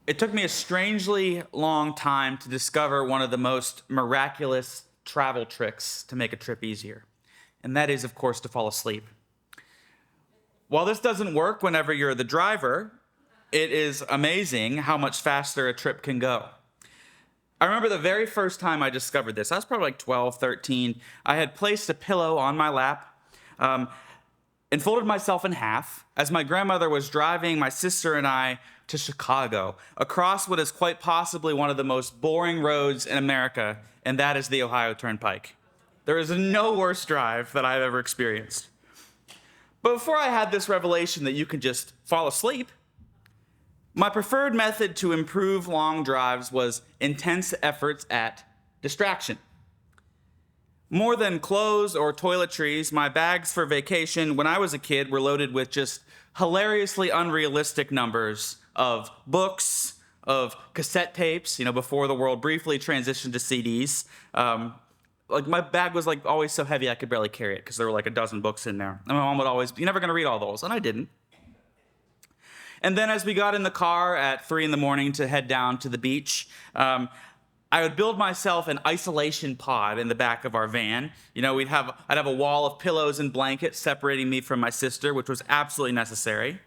It took me a strangely long time to discover one of the most miraculous travel tricks to make a trip easier. And that is, of course, to fall asleep. While this doesn't work whenever you're the driver, it is amazing how much faster a trip can go. I remember the very first time I discovered this. I was probably like 12, 13. I had placed a pillow on my lap and folded myself in half as my grandmother was driving my sister and I to Chicago across what is quite possibly one of the most boring roads in America, and that is the Ohio Turnpike. There is no worse drive that I've ever experienced. But before I had this revelation that you can just fall asleep, my preferred method to improve long drives was intense efforts at distraction. More than clothes or toiletries, my bags for vacation when I was a kid were loaded with just hilariously unrealistic numbers of books, of cassette tapes, before the world briefly transitioned to CDs. My bag was always so heavy I could barely carry it because there were a dozen books in there. And my mom would always, "You're never going to read all those," and I didn't. And then as we got in the car at 3 a.m. to head down to the beach, I would build myself an isolation pod in the back of our van. I'd have a wall of pillows and blankets separating me from my sister, which was absolutely necessary.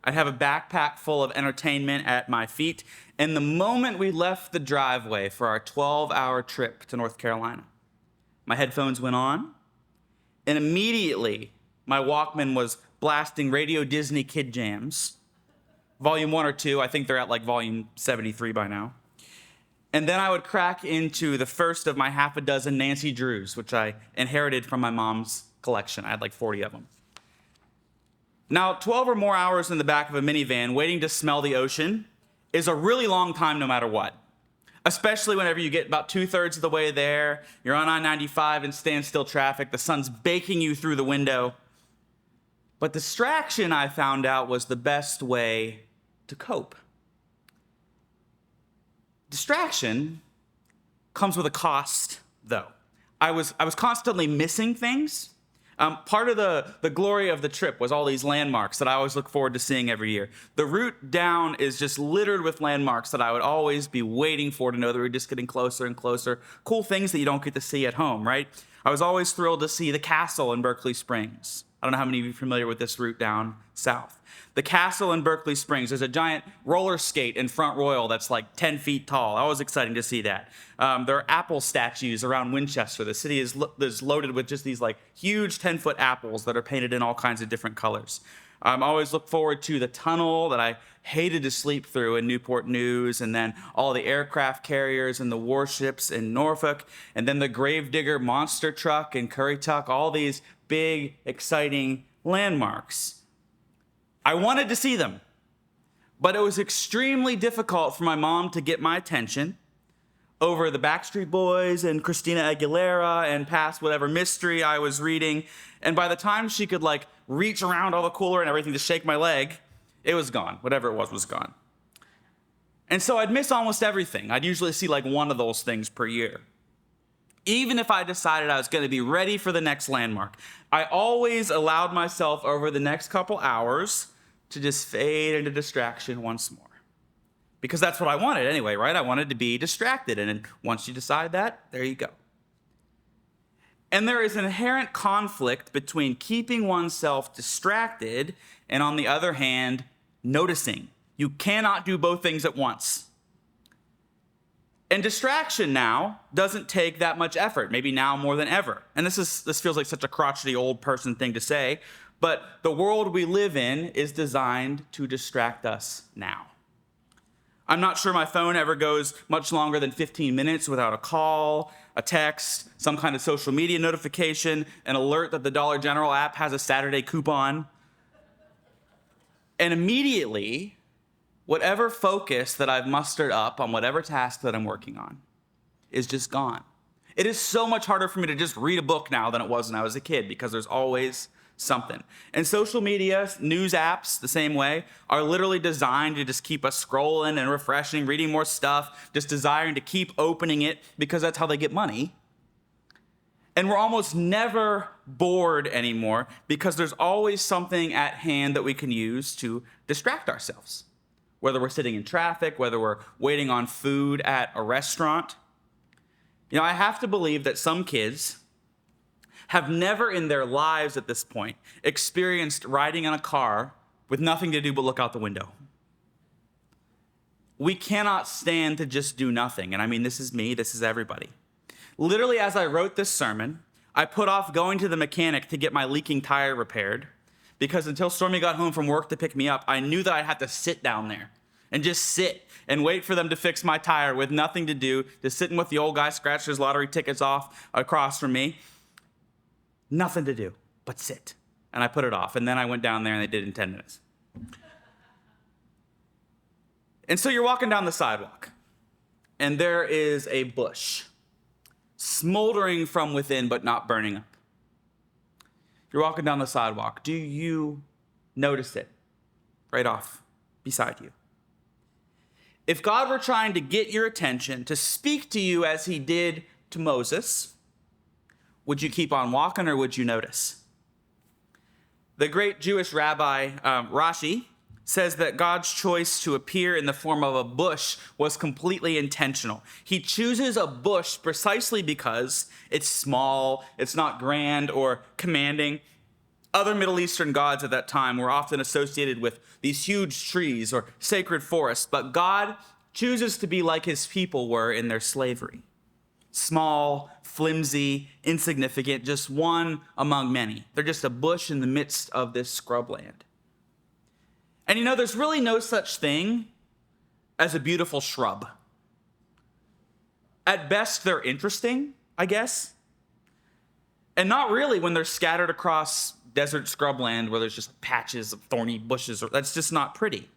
I'd have a backpack full of entertainment at my feet. And the moment we left the driveway for our 12-hour trip to North Carolina, my headphones went on, and immediately my Walkman was blasting Radio Disney Kid Jams. Volume 1 or 2, I think they're at volume 73 by now. And then I would crack into the first of my half a dozen Nancy Drews, which I inherited from my mom's collection. I had 40 of them. Now, 12 or more hours in the back of a minivan waiting to smell the ocean is a really long time no matter what. Especially whenever you get about 2/3 of the way there, you're on I-95 in standstill traffic, the sun's baking you through the window. But distraction, I found out, was the best way to cope. Distraction comes with a cost, though. I was constantly missing things. Part of the glory of the trip was all these landmarks that I always look forward to seeing every year. The route down is just littered with landmarks that I would always be waiting for to know that we're just getting closer and closer. Cool things that you don't get to see at home, right? I was always thrilled to see the castle in Berkeley Springs. I don't know how many of you are familiar with this route down south. The castle in Berkeley Springs, there's a giant roller skate in Front Royal that's 10 feet tall. That was exciting to see that. There are apple statues around Winchester. The city is loaded with just these huge 10-foot apples that are painted in all kinds of different colors. I always look forward to the tunnel that I hated to sleep through in Newport News, and then all the aircraft carriers and the warships in Norfolk, and then the Gravedigger monster truck in Currituck, all these big, exciting landmarks. I wanted to see them, but it was extremely difficult for my mom to get my attention over the Backstreet Boys and Christina Aguilera and past whatever mystery I was reading. And by the time she could reach around all the cooler and everything to shake my leg, it was gone. Whatever it was gone. And so I'd miss almost everything. I'd usually see one of those things per year. Even if I decided I was going to be ready for the next landmark, I always allowed myself over the next couple hours to just fade into distraction once more. Because that's what I wanted anyway, right? I wanted to be distracted. And once you decide that, there you go. And there is an inherent conflict between keeping oneself distracted and, on the other hand, noticing. You cannot do both things at once. And distraction now doesn't take that much effort, maybe now more than ever. And this feels like such a crotchety old person thing to say, but the world we live in is designed to distract us now. I'm not sure my phone ever goes much longer than 15 minutes without a call, a text, some kind of social media notification, an alert that the Dollar General app has a Saturday coupon. And immediately, whatever focus that I've mustered up on whatever task that I'm working on is just gone. It is so much harder for me to just read a book now than it was when I was a kid because there's always something. And social media, news apps, the same way, are literally designed to just keep us scrolling and refreshing, reading more stuff, just desiring to keep opening it because that's how they get money. And we're almost never bored anymore because there's always something at hand that we can use to distract ourselves. whether we're sitting in traffic, whether we're waiting on food at a restaurant. You know, I have to believe that some kids have never in their lives at this point experienced riding in a car with nothing to do but look out the window. We cannot stand to just do nothing. And I mean, this is me, this is everybody. Literally, as I wrote this sermon, I put off going to the mechanic to get my leaking tire repaired because until Stormy got home from work to pick me up, I knew that I'd have to sit down there and just sit and wait for them to fix my tire with nothing to do, just sitting with the old guy scratching his lottery tickets off across from me. Nothing to do but sit. And I put it off. And then I went down there and they did it in 10 minutes. And so you're walking down the sidewalk and there is a bush smoldering from within but not burning up. You're walking down the sidewalk. Do you notice it right off beside you? If God were trying to get your attention, to speak to you as he did to Moses, would you keep on walking or would you notice? The great Jewish rabbi Rashi says that God's choice to appear in the form of a bush was completely intentional. He chooses a bush precisely because it's small, it's not grand or commanding. Other Middle Eastern gods at that time were often associated with these huge trees or sacred forests, but God chooses to be like his people were in their slavery. Small, flimsy, insignificant, just one among many. They're just a bush in the midst of this scrubland. And you know, there's really no such thing as a beautiful shrub. At best, they're interesting, I guess. And not really when they're scattered across desert scrubland where there's just patches of thorny bushes. That's just not pretty.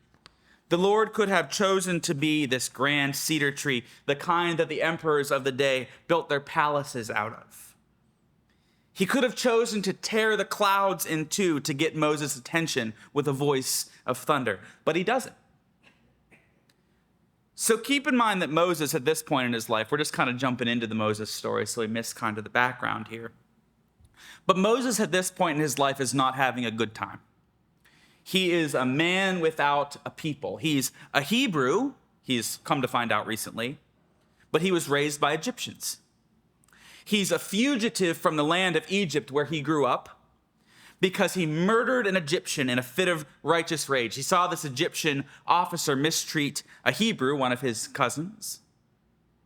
The Lord could have chosen to be this grand cedar tree, the kind that the emperors of the day built their palaces out of. He could have chosen to tear the clouds in two to get Moses' attention with a voice of thunder, but he doesn't. So keep in mind that Moses, at this point in his life, we're just kind of jumping into the Moses story, so we miss kind of the background here. But Moses, at this point in his life, is not having a good time. He is a man without a people. He's a Hebrew, he's come to find out recently, but he was raised by Egyptians. He's a fugitive from the land of Egypt where he grew up because he murdered an Egyptian in a fit of righteous rage. He saw this Egyptian officer mistreat a Hebrew, one of his cousins,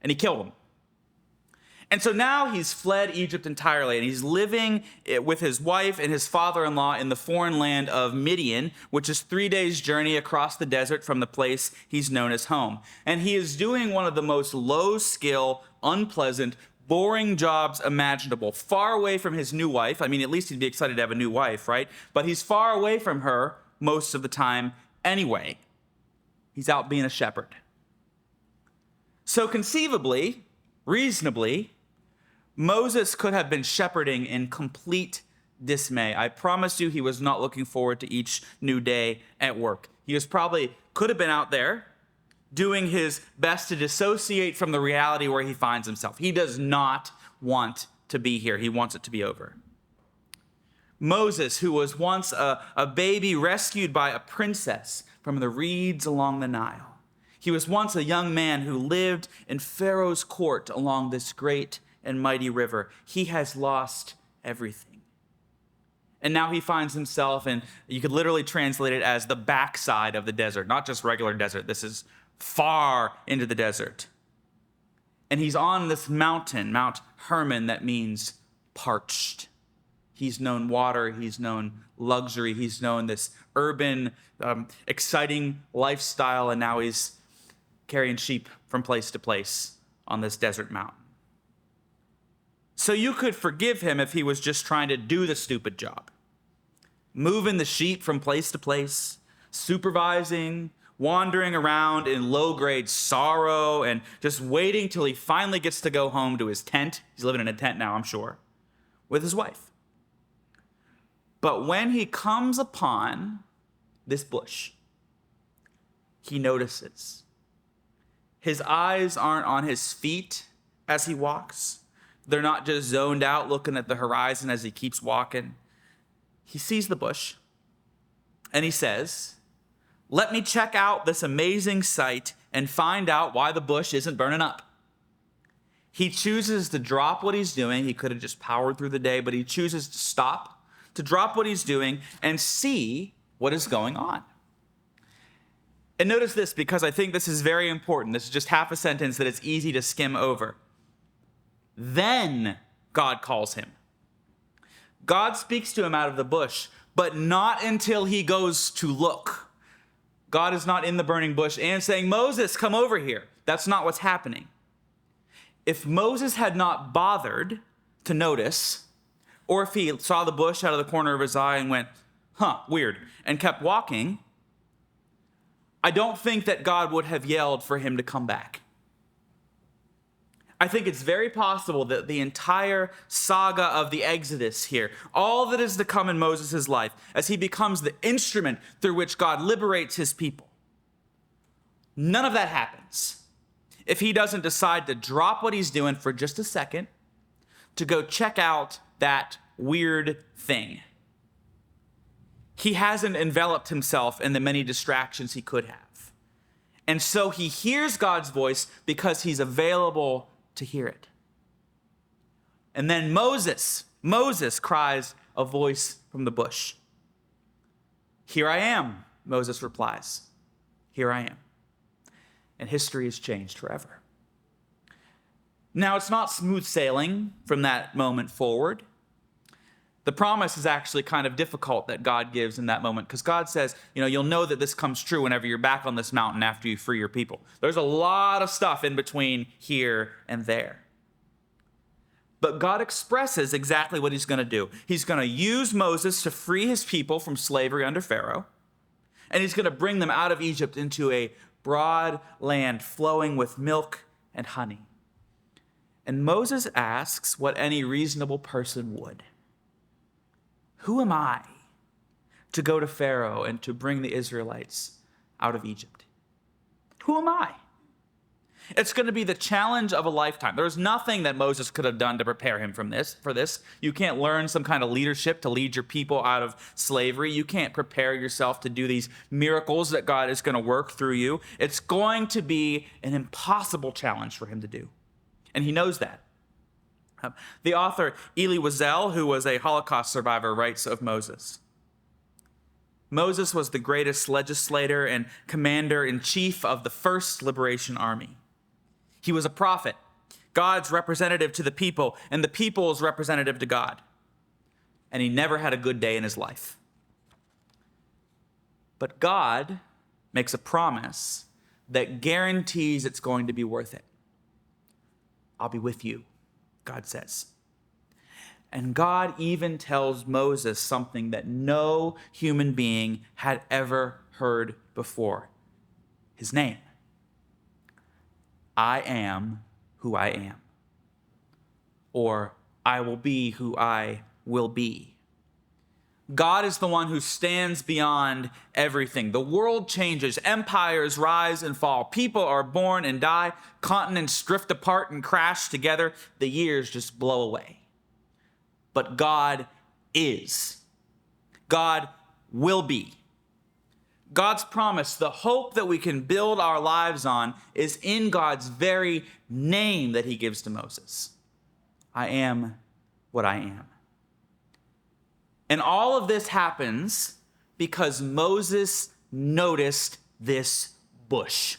and he killed him. And so now he's fled Egypt entirely, and he's living with his wife and his father-in-law in the foreign land of Midian, which is 3 days' journey across the desert from the place he's known as home. And he is doing one of the most low-skill, unpleasant, boring jobs imaginable, far away from his new wife. I mean, at least he'd be excited to have a new wife, right? But he's far away from her most of the time anyway. He's out being a shepherd. So conceivably, reasonably, Moses could have been shepherding in complete dismay. I promise you he was not looking forward to each new day at work. He could have been out there doing his best to dissociate from the reality where he finds himself. He does not want to be here. He wants it to be over. Moses, who was once a baby rescued by a princess from the reeds along the Nile. He was once a young man who lived in Pharaoh's court along this great and mighty river. He has lost everything. And now he finds himself, and you could literally translate it as the backside of the desert, not just regular desert. This is far into the desert. And he's on this mountain, Mount Hermon, that means parched. He's known water, he's known luxury, he's known this urban, exciting lifestyle, and now he's carrying sheep from place to place on this desert mountain. So you could forgive him if he was just trying to do the stupid job. Moving the sheep from place to place, supervising, wandering around in low-grade sorrow, and just waiting till he finally gets to go home to his tent. He's living in a tent now, I'm sure, with his wife. But when he comes upon this bush, he notices. His eyes aren't on his feet as he walks. They're not just zoned out looking at the horizon as he keeps walking. He sees the bush, and he says, Let me check out this amazing sight and find out why the bush isn't burning up. He chooses to drop what he's doing. He could have just powered through the day, but he chooses to stop, to drop what he's doing and see what is going on. And notice this, because I think this is very important. This is just half a sentence that it's easy to skim over. Then God calls him. God speaks to him out of the bush, but not until he goes to look. God is not in the burning bush and saying, Moses, come over here. That's not what's happening. If Moses had not bothered to notice, or if he saw the bush out of the corner of his eye and went, weird, and kept walking, I don't think that God would have yelled for him to come back. I think it's very possible that the entire saga of the Exodus here, all that is to come in Moses' life, as he becomes the instrument through which God liberates his people, none of that happens if he doesn't decide to drop what he's doing for just a second to go check out that weird thing. He hasn't enveloped himself in the many distractions he could have. And so he hears God's voice because he's available to hear it. And then Moses cries a voice from the bush. Here I am, Moses replies. Here I am. And history has changed forever. Now, it's not smooth sailing from that moment forward. The promise is actually kind of difficult that God gives in that moment, because God says, you'll know that this comes true whenever you're back on this mountain after you free your people. There's a lot of stuff in between here and there. But God expresses exactly what he's going to do. He's going to use Moses to free his people from slavery under Pharaoh, and he's going to bring them out of Egypt into a broad land flowing with milk and honey. And Moses asks what any reasonable person would. Who am I to go to Pharaoh and to bring the Israelites out of Egypt? Who am I? It's going to be the challenge of a lifetime. There's nothing that Moses could have done to prepare him for this. You can't learn some kind of leadership to lead your people out of slavery. You can't prepare yourself to do these miracles that God is going to work through you. It's going to be an impossible challenge for him to do. And he knows that. The author Elie Wiesel, who was a Holocaust survivor, writes of Moses. Moses was the greatest legislator and commander-in-chief of the first liberation army. He was a prophet, God's representative to the people, and the people's representative to God. And he never had a good day in his life. But God makes a promise that guarantees it's going to be worth it. I'll be with you, God says. And God even tells Moses something that no human being had ever heard before. His name. I am who I am. Or I will be who I will be. God is the one who stands beyond everything. The world changes. Empires rise and fall. People are born and die. Continents drift apart and crash together. The years just blow away. But God is. God will be. God's promise, the hope that we can build our lives on, is in God's very name that he gives to Moses. I am what I am. And all of this happens because Moses noticed this bush.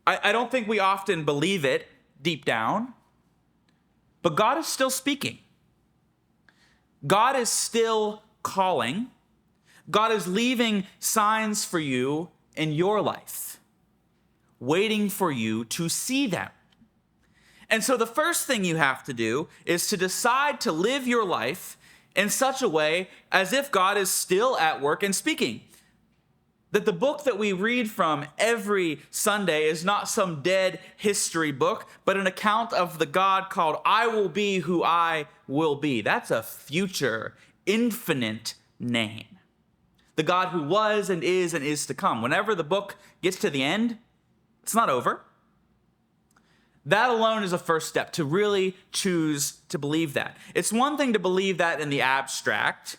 I don't think we often believe it deep down, but God is still speaking. God is still calling. God is leaving signs for you in your life, waiting for you to see them. And so the first thing you have to do is to decide to live your life in such a way as if God is still at work and speaking. That the book that we read from every Sunday is not some dead history book, but an account of the God called I will be who I will be. That's a future, infinite name. The God who was and is to come. Whenever the book gets to the end, it's not over. That alone is a first step, to really choose to believe that. It's one thing to believe that in the abstract.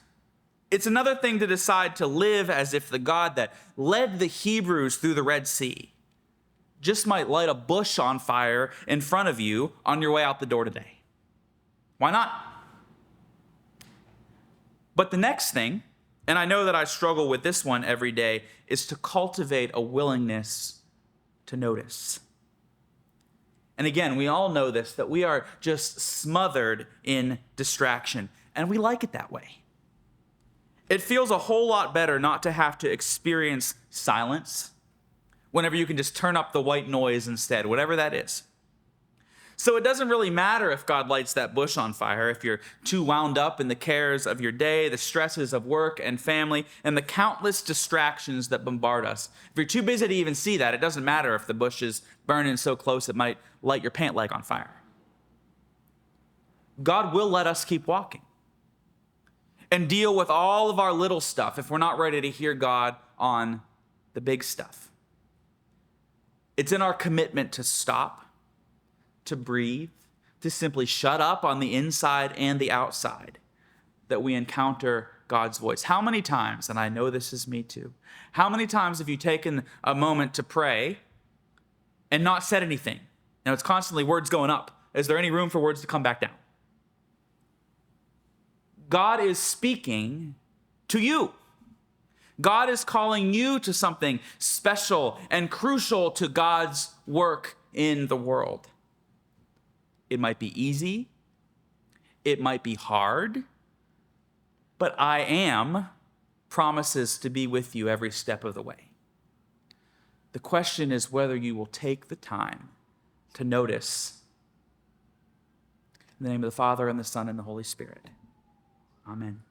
It's another thing to decide to live as if the God that led the Hebrews through the Red Sea just might light a bush on fire in front of you on your way out the door today. Why not? But the next thing, and I know that I struggle with this one every day, is to cultivate a willingness to notice. And again, we all know this, that we are just smothered in distraction, and we like it that way. It feels a whole lot better not to have to experience silence whenever you can just turn up the white noise instead, whatever that is. So it doesn't really matter if God lights that bush on fire, if you're too wound up in the cares of your day, the stresses of work and family, and the countless distractions that bombard us. If you're too busy to even see that, it doesn't matter if the bush is burning so close it might light your pant leg on fire. God will let us keep walking and deal with all of our little stuff if we're not ready to hear God on the big stuff. It's in our commitment to stop, to breathe, to simply shut up on the inside and the outside that we encounter God's voice. How many times, and I know this is me too, how many times have you taken a moment to pray and not said anything? Now it's constantly words going up. Is there any room for words to come back down? God is speaking to you. God is calling you to something special and crucial to God's work in the world. It might be easy. It might be hard. But I am promises to be with you every step of the way. The question is whether you will take the time to notice. In the name of the Father, and the Son, and the Holy Spirit. Amen.